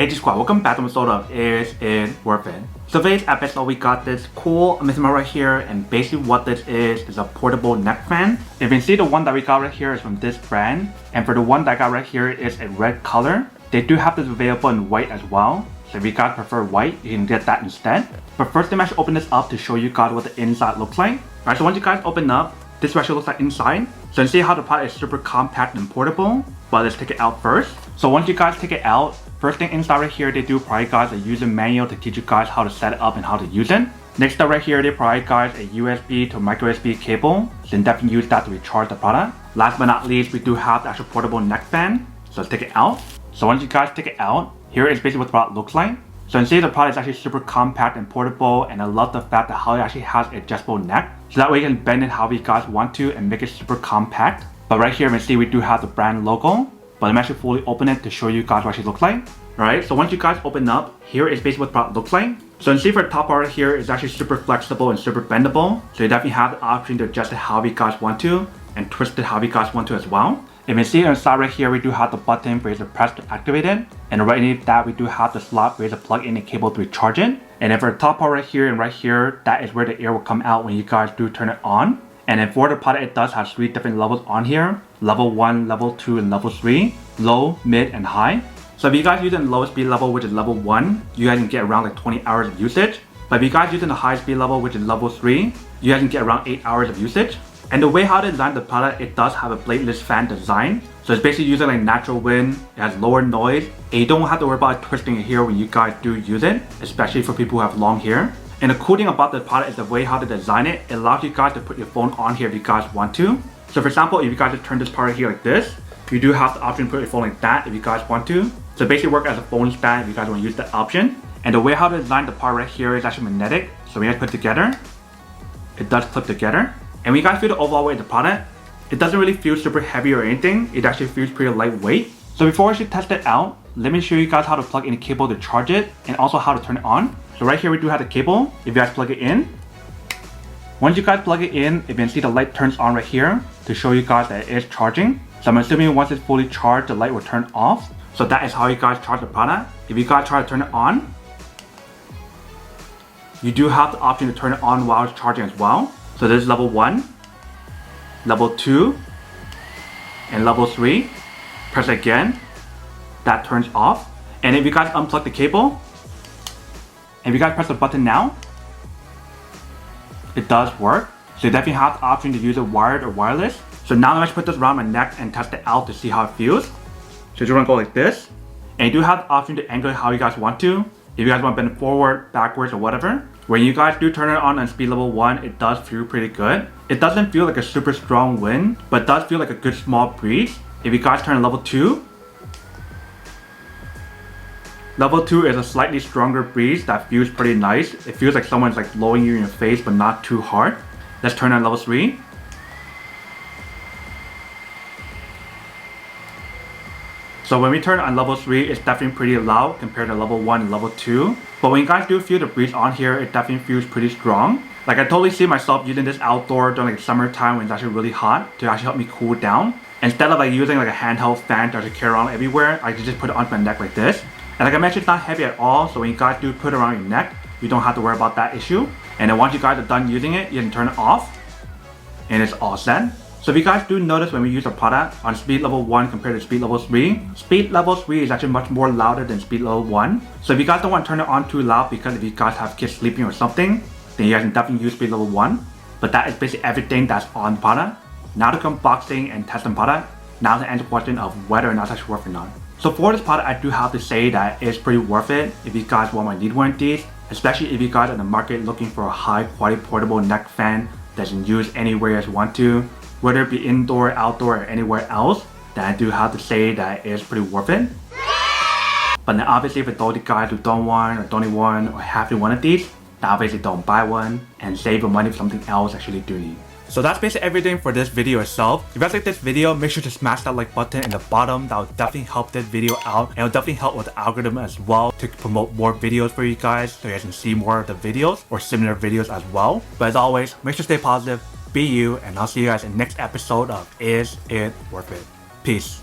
Hey G-Squad, welcome back to an episode of Is It Worth It? So today's episode we got this cool amazing right here, and basically what this is a portable neck fan. If you can see, the one that we got right here is from this brand, and for the one that I got right here is a red color. They do have this available in white as well, so if you guys prefer white, you can get that instead. But first let me actually open this up to show you guys what the inside looks like. Alright, so once you guys open up, this is what it looks like inside. So you see how the product is super compact and portable. But let's take it out first. So once you guys take it out, first thing inside right here, they do provide guys a user manual to teach you guys how to set it up and how to use it. Next up right here, they provide guys a USB to micro USB cable, so you can definitely use that to recharge the product. Last but not least, we do have the actual portable neck fan. So let's take it out. So once you guys take it out, here is basically what the product looks like. So you can see the product is actually super compact and portable, and I love the fact that how it actually has an adjustable neck. So that way you can bend it however you guys want to and make it super compact. But right here you can see we do have the brand logo. But I'm actually fully open it to show you guys what it actually looks like. Alright, so once you guys open up, here is basically what the product looks like. So you can see for the top part here is actually super flexible and super bendable. So you definitely have the option to adjust it however you guys want to and twist it however you guys want to as well. If you can see on the side right here, we do have the button for you to press to activate it. And right underneath that, we do have the slot for you to plug in a cable to recharge it. And then for the top part right here and right here, that is where the air will come out when you guys do turn it on. And then for the product, it does have 3 different levels on here. Level 1, level 2, and level 3. Low, mid, and high. So if you guys use it in the lowest speed level, which is level 1, you guys can get around like 20 hours of usage. But if you guys use it in the high speed level, which is level 3, you guys can get around 8 hours of usage. And the way how they designed the product, it does have a bladeless fan design. So it's basically using like natural wind, it has lower noise, and you don't have to worry about twisting it here when you guys do use it, especially for people who have long hair. And the cool thing about the product is the way how they design it, it allows you guys to put your phone on here if you guys want to. So for example, if you guys just turn this part right here like this, you do have the option to put your phone like that if you guys want to. So basically work as a phone stand if you guys want to use that option. And the way how they designed the part right here is actually magnetic. So when you guys put it together, it does clip together. And when you guys feel the overall weight of the product, it doesn't really feel super heavy or anything. It actually feels pretty lightweight. So before I should test it out, let me show you guys how to plug in a cable to charge it and also how to turn it on. So right here we do have the cable. If you guys plug it in, once you guys plug it in, if you can see the light turns on right here to show you guys that it is charging. So I'm assuming once it's fully charged, the light will turn off. So that is how you guys charge the product. If you guys try to turn it on, you do have the option to turn it on while it's charging as well. So this is level 1, level 2, and level 3. Press it again, that turns off. And if you guys unplug the cable, and if you guys press the button now, it does work. So you definitely have the option to use it wired or wireless. So now let's put this around my neck and test it out to see how it feels. So you're gonna go like this. And you do have the option to angle it how you guys want to. If you guys want to bend it forward, backwards, or whatever. When you guys do turn it on speed level 1, it does feel pretty good. It doesn't feel like a super strong wind, but it does feel like a good small breeze. If you guys turn level 2, level 2 is a slightly stronger breeze that feels pretty nice. It feels like someone's like blowing you in your face, but not too hard. Let's turn on level 3. So when we turn on level 3, it's definitely pretty loud compared to level 1 and level 2. But when you guys do feel the breeze on here, it definitely feels pretty strong. Like I totally see myself using this outdoor during like summertime when it's actually really hot to actually help me cool down. Instead of like using like a handheld fan to actually carry around everywhere, I can just put it on my neck like this. And like I mentioned, it's not heavy at all, so when you guys do put it around your neck, you don't have to worry about that issue. And then once you guys are done using it, you can turn it off, and it's all set. So if you guys do notice when we use the product on speed level 1 compared to speed level 3, speed level 3 is actually much more louder than speed level 1. So if you guys don't want to turn it on too loud because if you guys have kids sleeping or something, then you guys can definitely use speed level 1. But that is basically everything that's on the product. Now to come unboxing and testing product, now to answer the question of whether or not it's actually worth it or not. So for this product, I do have to say that it's pretty worth it if you guys want to need one of these, especially if you guys are in the market looking for a high quality portable neck fan that you can use anywhere you want to. Whether it be indoor, outdoor, or anywhere else, then I do have to say that it's pretty worth it. But then obviously for those guys who don't want or don't need one or have to one of these, then obviously don't buy one and save your money for something else actually do need. So that's basically everything for this video itself. If you guys like this video, make sure to smash that like button in the bottom. That will definitely help this video out, and it will definitely help with the algorithm as well to promote more videos for you guys so you guys can see more of the videos or similar videos as well. But as always, make sure to stay positive, be you, and I'll see you guys in the next episode of Is It Worth It? Peace.